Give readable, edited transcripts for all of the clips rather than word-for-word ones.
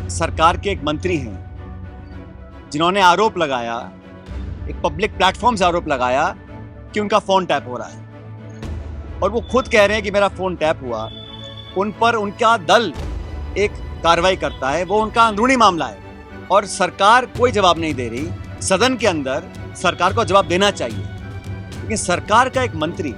सरकार के एक मंत्री हैं जिन्होंने आरोप लगाया, एक पब्लिक प्लेटफॉर्म से आरोप लगाया कि उनका फ़ोन टैप हो रहा है और वो खुद कह रहे हैं कि मेरा फ़ोन टैप हुआ। उन पर उनका दल एक कार्रवाई करता है, वो उनका अंदरूनी मामला है और सरकार कोई जवाब नहीं दे रही। सदन के अंदर सरकार को जवाब देना चाहिए, लेकिन सरकार का एक मंत्री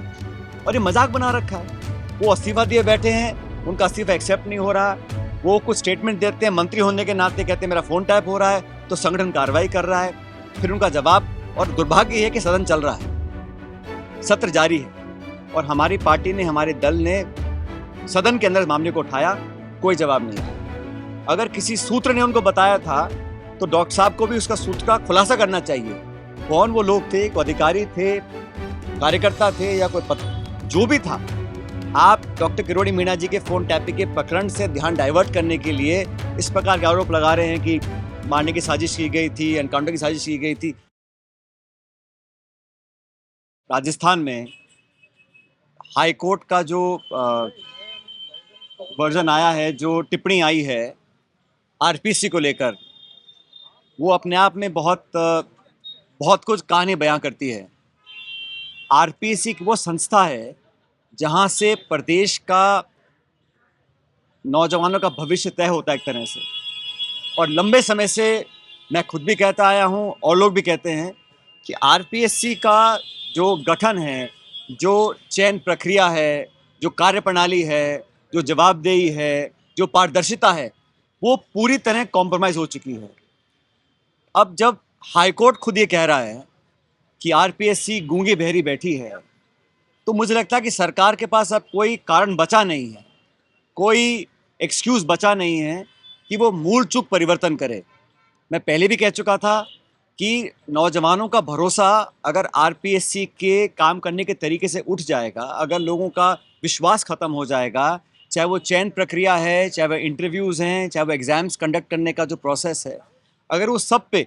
और ये मजाक बना रखा है। वो इस्तीफा दिए बैठे हैं, उनका इस्तीफा एक्सेप्ट नहीं हो रहा। वो कुछ स्टेटमेंट देते हैं, मंत्री होने के नाते कहते हैं मेरा फ़ोन टैप हो रहा है, तो संगठन कार्रवाई कर रहा है। फिर उनका जवाब, और दुर्भाग्य है कि सदन चल रहा है, सत्र जारी है और हमारी पार्टी ने, हमारे दल ने सदन के अंदर मामले को उठाया, कोई जवाब नहीं। अगर किसी सूत्र ने उनको बताया था तो डॉक्टर साहब को भी उसका सूत्र का खुलासा करना चाहिए। कौन वो लोग थे, कोई अधिकारी थे, कार्यकर्ता थे या कोई जो भी था। आप डॉक्टर किरोड़ी मीणा जी के फ़ोन टैपिंग के प्रकरण से ध्यान डाइवर्ट करने के लिए इस प्रकार के आरोप लगा रहे हैं कि मारने की साजिश की गई थी, एनकाउंटर की साजिश की गई थी। राजस्थान में हाई कोर्ट का जो वर्जन आया है, जो टिप्पणी आई है आरपीसी को लेकर, वो अपने आप में बहुत कुछ कहानी बयां करती है। आरपीसी वो संस्था है जहां से प्रदेश का नौजवानों का भविष्य तय होता है एक तरह से। और लंबे समय से मैं खुद भी कहता आया हूं और लोग भी कहते हैं कि आरपीएससी का जो गठन है, जो चयन प्रक्रिया है, जो कार्यप्रणाली है, जो जवाबदेही है, जो पारदर्शिता है, वो पूरी तरह कॉम्प्रोमाइज़ हो चुकी है। अब जब हाईकोर्ट खुद ये कह रहा है कि आरपीएससी गूंगी बहरी बैठी है, तो मुझे लगता है कि सरकार के पास अब कोई कारण बचा नहीं है, कोई एक्सक्यूज़ बचा नहीं है कि वो मूल चूक परिवर्तन करे। मैं पहले भी कह चुका था कि नौजवानों का भरोसा अगर आरपीएससी के काम करने के तरीके से उठ जाएगा, अगर लोगों का विश्वास ख़त्म हो जाएगा, चाहे वो चयन प्रक्रिया है, चाहे वो इंटरव्यूज़ हैं, चाहे वो एग्ज़ाम्स कंडक्ट करने का जो प्रोसेस है, अगर उस सब पे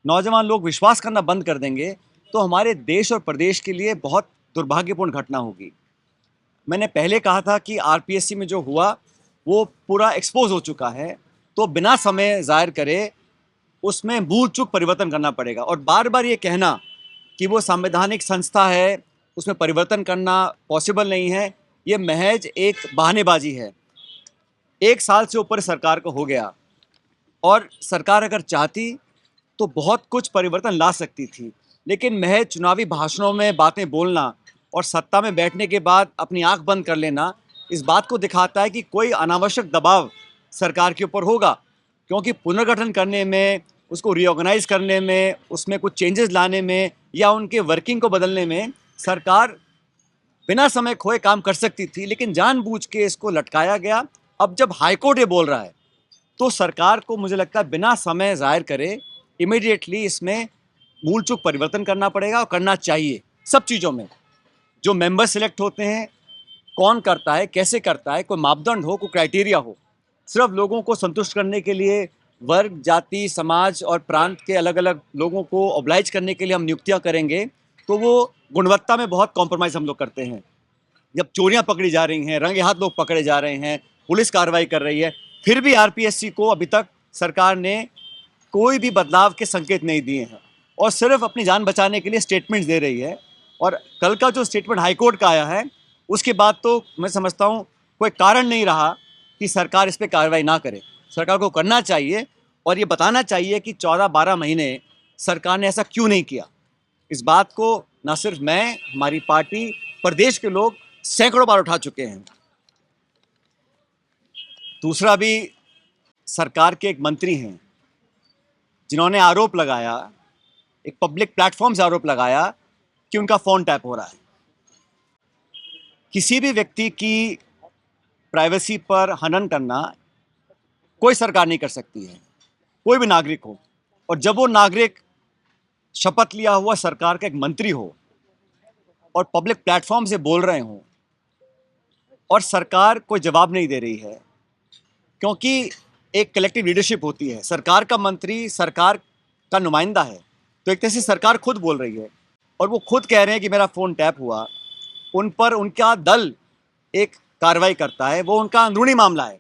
नौजवान लोग विश्वास करना बंद कर देंगे, तो हमारे देश और प्रदेश के लिए बहुत दुर्भाग्यपूर्ण घटना होगी। मैंने पहले कहा था कि आरपीएससी में जो हुआ वो पूरा एक्सपोज हो चुका है, तो बिना समय ज़ाहिर करे उसमें मूल चूक परिवर्तन करना पड़ेगा। और बार बार ये कहना कि वो संवैधानिक संस्था है, उसमें परिवर्तन करना पॉसिबल नहीं है, ये महज एक बहानेबाजी है। 1 साल से ऊपर सरकार को हो गया और सरकार अगर चाहती तो बहुत कुछ परिवर्तन ला सकती थी, लेकिन महज चुनावी भाषणों में बातें बोलना और सत्ता में बैठने के बाद अपनी आंख बंद कर लेना, इस बात को दिखाता है कि कोई अनावश्यक दबाव सरकार के ऊपर होगा। क्योंकि पुनर्गठन करने में, उसको रीऑर्गेनाइज करने में, उसमें कुछ चेंजेस लाने में या उनके वर्किंग को बदलने में सरकार बिना समय खोए काम कर सकती थी, लेकिन जानबूझ के इसको लटकाया गया। अब जब हाईकोर्ट ये बोल रहा है तो सरकार को, मुझे लगता है, बिना समय ज़ाहिर करे इमीडिएटली इसमें मूल चूक परिवर्तन करना पड़ेगा और करना चाहिए। सब चीज़ों में जो मेंबर सिलेक्ट होते हैं, कौन करता है, कैसे करता है, कोई मापदंड हो, कोई क्राइटेरिया हो। सिर्फ लोगों को संतुष्ट करने के लिए, वर्ग, जाति, समाज और प्रांत के अलग अलग लोगों को ऑब्लाइज करने के लिए हम नियुक्तियां करेंगे, तो वो गुणवत्ता में बहुत कॉम्प्रोमाइज़ हम लोग करते हैं। जब चोरियां पकड़ी जा रही हैं, रंगे हाथ लोग पकड़े जा रहे हैं, पुलिस कार्रवाई कर रही है, फिर भी आरपीएससी को अभी तक सरकार ने कोई भी बदलाव के संकेत नहीं दिए हैं और सिर्फ अपनी जान बचाने के लिए स्टेटमेंट्स दे रही है। और कल का जो स्टेटमेंट हाईकोर्ट का आया है, उसके बाद तो मैं समझता हूँ कोई कारण नहीं रहा कि सरकार इस पर कार्रवाई ना करे। सरकार को करना चाहिए और ये बताना चाहिए कि 14-12 महीने सरकार ने ऐसा क्यों नहीं किया। इस बात को न सिर्फ मैं, हमारी पार्टी, प्रदेश के लोग सैकड़ों बार उठा चुके हैं। दूसरा भी, सरकार के एक मंत्री हैं जिन्होंने आरोप लगाया, एक पब्लिक प्लेटफॉर्म से आरोप लगाया कि उनका फ़ोन टैप हो रहा है। किसी भी व्यक्ति की प्राइवेसी पर हनन करना कोई सरकार नहीं कर सकती है, कोई भी नागरिक हो। और जब वो नागरिक शपथ लिया हुआ सरकार का एक मंत्री हो और पब्लिक प्लेटफॉर्म से बोल रहे हों और सरकार कोई जवाब नहीं दे रही है, क्योंकि एक कलेक्टिव लीडरशिप होती है। सरकार का मंत्री सरकार का नुमाइंदा है, तो एक तरह से सरकार खुद बोल रही है और वो खुद कह रहे हैं कि मेरा फ़ोन टैप हुआ। उन पर उनका दल एक कार्रवाई करता है, वो उनका अंदरूनी मामला है।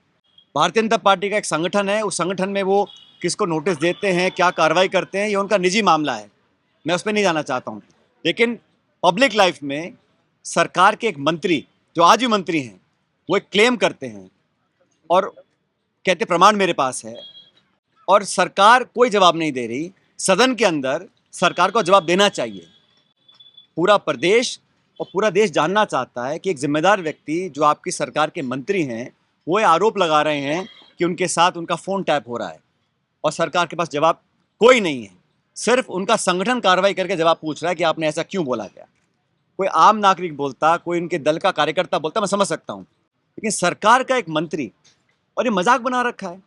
भारतीय जनता पार्टी का एक संगठन है, उस संगठन में वो किसको नोटिस देते हैं, क्या कार्रवाई करते हैं, ये उनका निजी मामला है, मैं उसमें नहीं जाना चाहता हूँ। लेकिन पब्लिक लाइफ में सरकार के एक मंत्री, जो आज भी मंत्री हैं, वो एक क्लेम करते हैं और कहते प्रमाण मेरे पास है, और सरकार कोई जवाब नहीं दे रही। सदन के अंदर सरकार को जवाब देना चाहिए। पूरा प्रदेश और पूरा देश जानना चाहता है कि एक जिम्मेदार व्यक्ति जो आपकी सरकार के मंत्री हैं, वो ये आरोप लगा रहे हैं कि उनके साथ उनका फ़ोन टैप हो रहा है और सरकार के पास जवाब कोई नहीं है। सिर्फ उनका संगठन कार्रवाई करके जवाब पूछ रहा है कि आपने ऐसा क्यों बोला गया। कोई आम नागरिक बोलता, कोई उनके दल का कार्यकर्ता बोलता, मैं समझ सकता हूँ, लेकिन सरकार का एक मंत्री, और ये मजाक बना रखा है।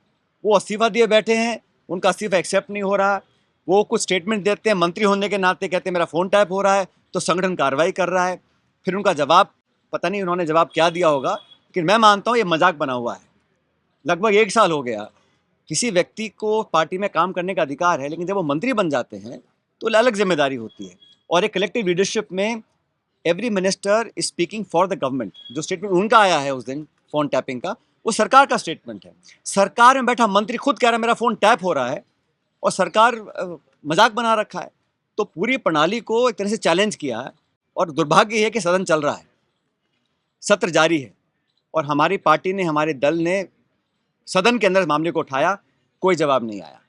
वो इस्तीफा दिए बैठे हैं, उनका इस्तीफा एक्सेप्ट नहीं हो रहा, वो कुछ स्टेटमेंट देते हैं, मंत्री होने के नाते कहते हैं मेरा फ़ोन टैप हो रहा है, तो संगठन कार्रवाई कर रहा है। फिर उनका जवाब, पता नहीं उन्होंने जवाब क्या दिया होगा, लेकिन मैं मानता हूँ ये मजाक बना हुआ है। लगभग 1 साल हो गया। किसी व्यक्ति को पार्टी में काम करने का अधिकार है, लेकिन जब वो मंत्री बन जाते हैं तो अलग जिम्मेदारी होती है। और एक कलेक्टिव लीडरशिप में every minister is speaking for the government. जो स्टेटमेंट उनका आया है उस दिन फ़ोन टैपिंग का, वो सरकार का स्टेटमेंट है। सरकार में बैठा मंत्री खुद कह रहा है मेरा फ़ोन टैप हो रहा है, और सरकार मजाक बना रखा है। तो पूरी प्रणाली को एक तरह से चैलेंज किया है, और दुर्भाग्य है कि सदन चल रहा है, सत्र जारी है, और हमारी पार्टी ने, हमारे दल ने सदन के अंदर मामले को उठाया, कोई जवाब नहीं आया।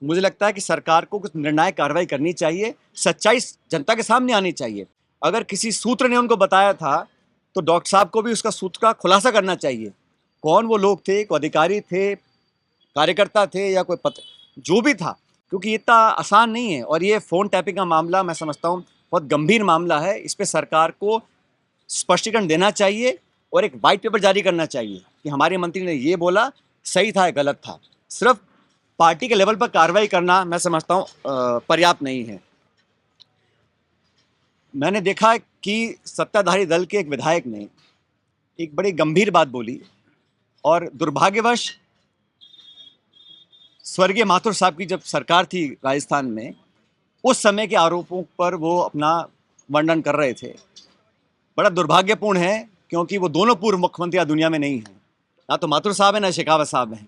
मुझे लगता है कि सरकार को कुछ निर्णायक कार्रवाई करनी चाहिए, सच्चाई जनता के सामने आनी चाहिए। अगर किसी सूत्र ने उनको बताया था तो डॉक्टर साहब को भी उसका सूत्र का खुलासा करना चाहिए। कौन वो लोग थे, कोई अधिकारी थे, कार्यकर्ता थे, या कोई पत्र, जो भी था, क्योंकि इतना आसान नहीं है। और ये फ़ोन टैपिंग का मामला मैं समझता हूँ बहुत गंभीर मामला है। इस पर सरकार को स्पष्टीकरण देना चाहिए और एक वाइट पेपर जारी करना चाहिए कि हमारे मंत्री ने ये बोला, सही था या गलत था। सिर्फ पार्टी के लेवल पर कार्रवाई करना मैं समझता हूँ पर्याप्त नहीं है। मैंने देखा कि सत्ताधारी दल के एक विधायक ने एक बड़ी गंभीर बात बोली, और दुर्भाग्यवश स्वर्गीय माथुर साहब की जब सरकार थी राजस्थान में, उस समय के आरोपों पर वो अपना वर्णन कर रहे थे। बड़ा दुर्भाग्यपूर्ण है, क्योंकि वो दोनों पूर्व मुख्यमंत्री दुनिया में नहीं हैं, ना तो माथुर साहब हैं ना शेखावत साहब हैं।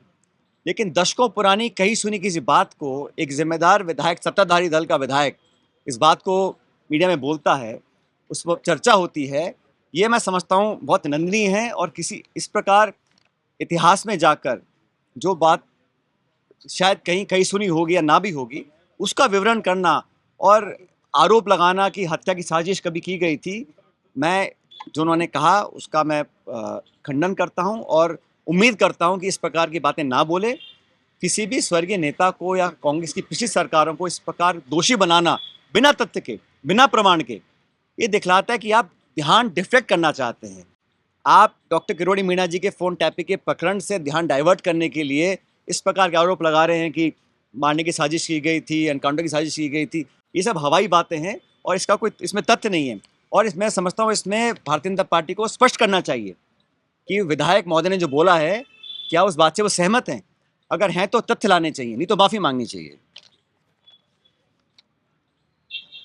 लेकिन दशकों पुरानी कही सुनी किसी बात को एक जिम्मेदार विधायक, सत्ताधारी दल का विधायक इस बात को मीडिया में बोलता है, उस पर चर्चा होती है, ये मैं समझता हूँ बहुत निंदनीय है। और किसी इस प्रकार इतिहास में जाकर जो बात शायद कहीं कहीं सुनी होगी या ना भी होगी, उसका विवरण करना और आरोप लगाना कि हत्या की साजिश कभी की गई थी, मैं जो उन्होंने कहा उसका मैं खंडन करता हूं, और उम्मीद करता हूं कि इस प्रकार की बातें ना बोले। किसी भी स्वर्गीय नेता को या कांग्रेस की पिछली सरकारों को इस प्रकार दोषी बनाना बिना तथ्य के, बिना प्रमाण के, ये दिखलाता है कि आप ध्यान डिफ्लेक्ट करना चाहते हैं। आप डॉक्टर किरोड़ी मीणा जी के फ़ोन टैपिंग के प्रकरण से ध्यान डाइवर्ट करने के लिए इस प्रकार के आरोप लगा रहे हैं कि मारने की साजिश की गई थी, एनकाउंटर की साजिश की गई थी। ये सब हवाई बातें हैं और इसका कोई इसमें तथ्य नहीं है। और मैं समझता हूँ इसमें भारतीय जनता पार्टी को स्पष्ट करना चाहिए कि विधायक महोदय ने जो बोला है, क्या उस बात से वो सहमत हैं? अगर हैं तो तथ्य लाने चाहिए, नहीं तो माफ़ी मांगनी चाहिए।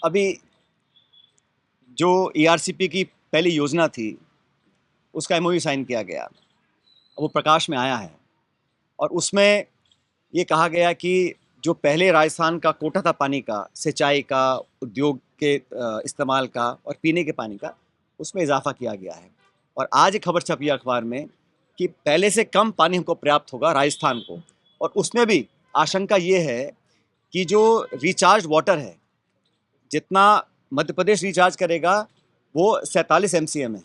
अभी जो ERCP की पहली योजना थी, उसका MOU साइन किया गया, वो प्रकाश में आया है, और उसमें ये कहा गया कि जो पहले राजस्थान का कोटा था पानी का, सिंचाई का, उद्योग के इस्तेमाल का और पीने के पानी का, उसमें इजाफा किया गया है। और आज एक खबर छपी अखबार में कि पहले से कम पानी हमको प्राप्त होगा राजस्थान को, और उसमें भी आशंका ये है कि जो रिचार्ज वाटर है, जितना मध्य प्रदेश रिचार्ज करेगा वो 47 MCM है,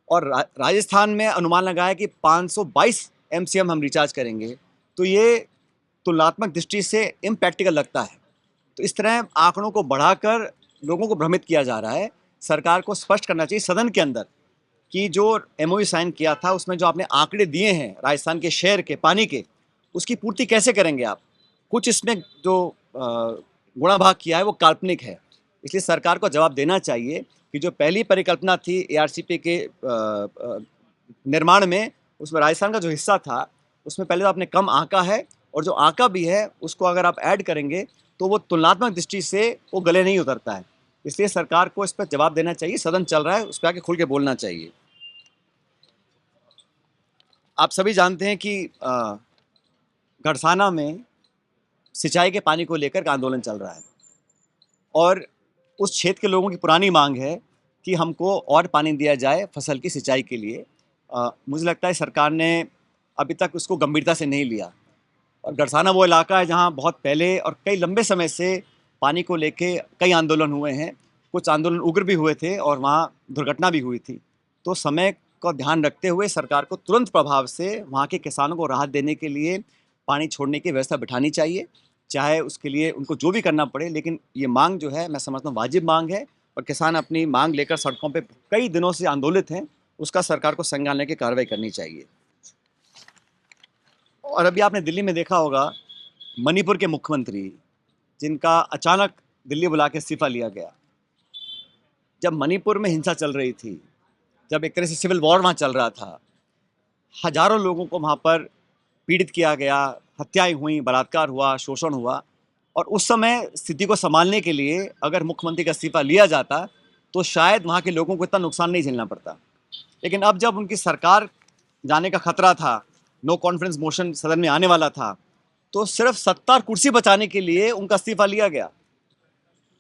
और राजस्थान में अनुमान लगाया कि 522 MCM हम रिचार्ज करेंगे। तो ये तुलनात्मक दृष्टि से इम्प्रैक्टिकल लगता है। तो इस तरह आंकड़ों को बढ़ाकर लोगों को भ्रमित किया जा रहा है। सरकार को स्पष्ट करना चाहिए सदन के अंदर कि जो MOU साइन किया था उसमें जो आपने आंकड़े दिए हैं राजस्थान के शहर के पानी के, उसकी पूर्ति कैसे करेंगे आप? कुछ इसमें जो गुणा भाग किया है वो काल्पनिक है। इसलिए सरकार को जवाब देना चाहिए कि जो पहली परिकल्पना थी ARCP के निर्माण में, उसमें राजस्थान का जो हिस्सा था उसमें पहले तो आपने कम आंका है, और जो आंका भी है उसको अगर आप ऐड करेंगे तो वो तुलनात्मक दृष्टि से वो गले नहीं उतरता है। इसलिए सरकार को इस पर जवाब देना चाहिए। सदन चल रहा है, उस पर आके खुल के बोलना चाहिए। आप सभी जानते हैं कि गड़साना में सिंचाई के पानी को लेकर का आंदोलन चल रहा है और उस क्षेत्र के लोगों की पुरानी मांग है कि हमको और पानी दिया जाए फसल की सिंचाई के लिए। मुझे लगता है सरकार ने अभी तक उसको गंभीरता से नहीं लिया और गड़साना वो इलाका है जहाँ बहुत पहले और कई लंबे समय से पानी को लेके कई आंदोलन हुए हैं। कुछ आंदोलन उग्र भी हुए थे और वहाँ दुर्घटना भी हुई थी। तो समय का ध्यान रखते हुए सरकार को तुरंत प्रभाव से वहाँ के किसानों को राहत देने के लिए पानी छोड़ने की व्यवस्था बिठानी चाहिए, चाहे उसके लिए उनको जो भी करना पड़े। लेकिन ये मांग जो है मैं समझता हूँ वाजिब मांग है और किसान अपनी मांग लेकर सड़कों पे कई दिनों से आंदोलित हैं, उसका सरकार को संज्ञान लेकर कार्रवाई करनी चाहिए। और अभी आपने दिल्ली में देखा होगा मणिपुर के मुख्यमंत्री जिनका अचानक दिल्ली बुला के इस्तीफा लिया गया। जब मणिपुर में हिंसा चल रही थी, जब एक तरह से सिविल वॉर वहाँ चल रहा था, हजारों लोगों को वहाँ पर पीड़ित किया गया, हत्याएं हुई, बलात्कार हुआ, शोषण हुआ और उस समय स्थिति को संभालने के लिए अगर मुख्यमंत्री का इस्तीफा लिया जाता तो शायद वहाँ के लोगों को इतना नुकसान नहीं झेलना पड़ता। लेकिन अब जब उनकी सरकार जाने का खतरा था, नो कॉन्फिडेंस मोशन सदन में आने वाला था, तो सिर्फ सत्ता और कुर्सी बचाने के लिए उनका इस्तीफा लिया गया।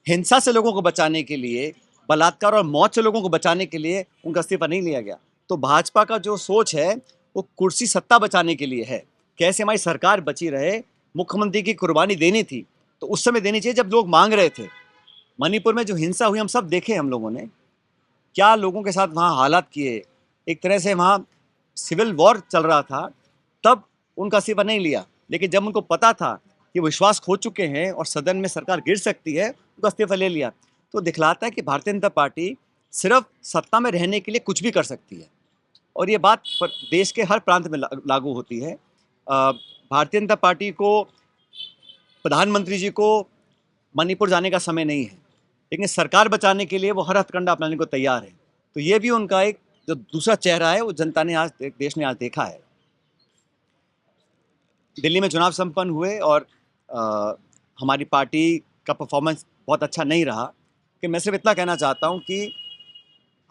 हिंसा से लोगों को बचाने के लिए, बलात्कार और मौत से लोगों को बचाने के लिए उनका इस्तीफा नहीं लिया गया। तो भाजपा का जो सोच है वो कुर्सी सत्ता बचाने के लिए है, कैसे हमारी सरकार बची रहे। मुख्यमंत्री की कुर्बानी देनी थी तो उस समय देनी चाहिए जब लोग मांग रहे थे। मणिपुर में जो हिंसा हुई हम सब देखे, हम लोगों ने क्या लोगों के साथ वहाँ हालात किए, एक तरह से वहाँ सिविल वॉर चल रहा था, तब उनका इस्तीफा नहीं लिया। लेकिन जब उनको पता था कि विश्वास खो चुके हैं और सदन में सरकार गिर सकती है, उनका इस्तीफा ले लिया। तो दिखलाता है कि भारतीय जनता पार्टी सिर्फ सत्ता में रहने के लिए कुछ भी कर सकती है और ये बात देश के हर प्रांत में लागू होती है। भारतीय जनता पार्टी को, प्रधानमंत्री जी को मणिपुर जाने का समय नहीं है, लेकिन सरकार बचाने के लिए वो हर हथकंडा अपनाने को तैयार है। तो ये भी उनका एक जो दूसरा चेहरा है वो जनता ने आज, देश ने आज देखा है। दिल्ली में चुनाव संपन्न हुए और हमारी पार्टी का परफॉर्मेंस बहुत अच्छा नहीं रहा कि मैं सिर्फ इतना कहना चाहता हूँ कि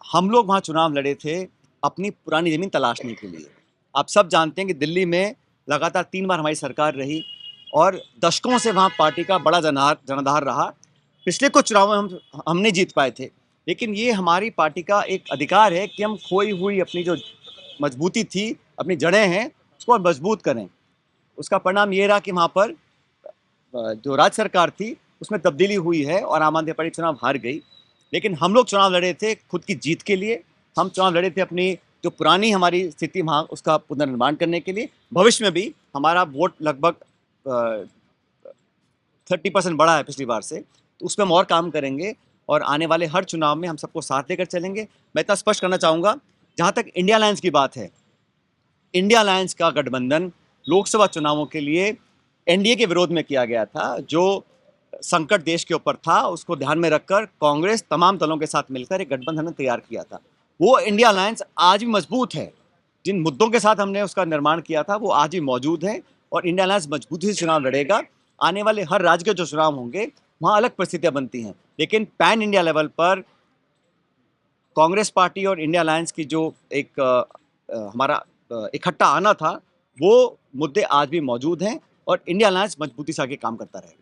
हम लोग वहाँ चुनाव लड़े थे अपनी पुरानी ज़मीन तलाशने के लिए। आप सब जानते हैं कि दिल्ली में लगातार 3 बार हमारी सरकार रही और दशकों से वहाँ पार्टी का बड़ा जनाधार रहा। पिछले कुछ चुनावों में हम नहीं जीत पाए थे, लेकिन ये हमारी पार्टी का एक अधिकार है कि हम खोई हुई अपनी जो मजबूती थी, अपनी जड़ें हैं, उसको और मजबूत करें। उसका परिणाम ये रहा कि वहाँ पर जो राज्य सरकार थी उसमें तब्दीली हुई है और आम आदमी पार्टी चुनाव हार गई। लेकिन हम लोग चुनाव लड़े थे खुद की जीत के लिए, हम चुनाव लड़े थे अपनी जो पुरानी हमारी स्थिति वहाँ उसका पुनर्निर्माण करने के लिए। भविष्य में भी हमारा वोट लगभग 30% बढ़ा है पिछली बार से, तो उस पर हम और काम करेंगे और आने वाले हर चुनाव में हम सबको साथ लेकर चलेंगे। मैं इतना स्पष्ट करना चाहूँगा, जहाँ तक इंडिया अलायंस की बात है, इंडिया अलायंस का गठबंधन लोकसभा चुनावों के लिए एनडीए के विरोध में किया गया था। जो संकट देश के ऊपर था उसको ध्यान में रखकर कांग्रेस तमाम दलों के साथ मिलकर एक गठबंधन तैयार किया था। वो इंडिया अलायंस आज भी मजबूत है। जिन मुद्दों के साथ हमने उसका निर्माण किया था वो आज भी मौजूद है और इंडिया अलायंस मजबूती से चुनाव लड़ेगा। आने वाले हर राज्य के जो चुनाव होंगे वहाँ अलग परिस्थितियाँ बनती हैं, लेकिन पैन इंडिया लेवल पर कांग्रेस पार्टी और इंडिया अलायंस की जो एक हमारा इकट्ठा आना था, वो मुद्दे आज भी मौजूद हैं और इंडिया अलायंस मजबूती से आगे काम करता रहेगा।